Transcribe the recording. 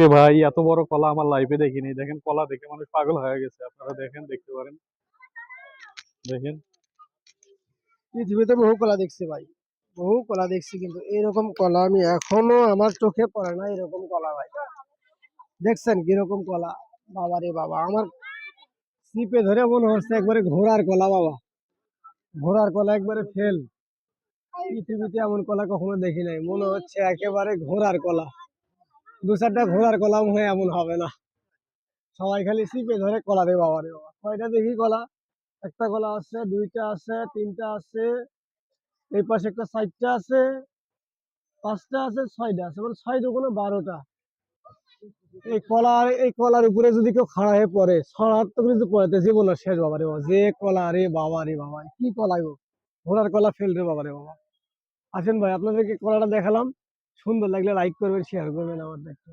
রে ভাই, এত বড় কলা আমার লাইফে দেখিনি। দেখেন, কলা দেখে মানুষ পাগল হয়ে গেছে। আপনারা দেখেন, দেখতে পারেন, দেখেন। পৃথিবীতে বহু কলা দেখছি ভাই, বহু কলা দেখছি, কিন্তু এরকম কলা আমি এখনো আমার চোখে পড়ে না। এরকম কলা ভাই দেখছেন কিরকম কলা? বাবা রে বাবা, আমার চিপে ধরে মনে হচ্ছে একবারে ঘোড়ার কলা বাবা, ঘোড়ার কলা একবারে ফেল। পৃথিবীতে এমন কলা কখনো দেখি নাই, মনে হচ্ছে একেবারে ঘোড়ার কলা। দু চারটা ঘোড়ার কলা মনে হয় এমন হবে না, সবাই খালি চিপে ধরে কলা রে বাবা রে বাবা। কয়টা দেখি কলা? একটা কলা আছে, দুইটা আছে, তিনটা আছে, এই পাশে একটা, চারটা আছে, পাঁচটা আছে, ছয়টা আছে, মানে ছয় দুগুণে 12টা। এই কলার উপরে যদি কেউ খাড়া হয়ে পড়ে, ছড়ার তো কিন্তু পড়াতে জীবন আর শেষ বাবা রে বাবা। যে কলা রে বাবা রে বাবা, কি কলা গো! ঘোড়ার কলা ফেল রে বাবা রে বাবা। আসেন ভাই, আপনাদেরকে কলাটা দেখালাম। সুন্দর লাগলে লাইক করবেন, শেয়ার করবেন আমার দেখতে।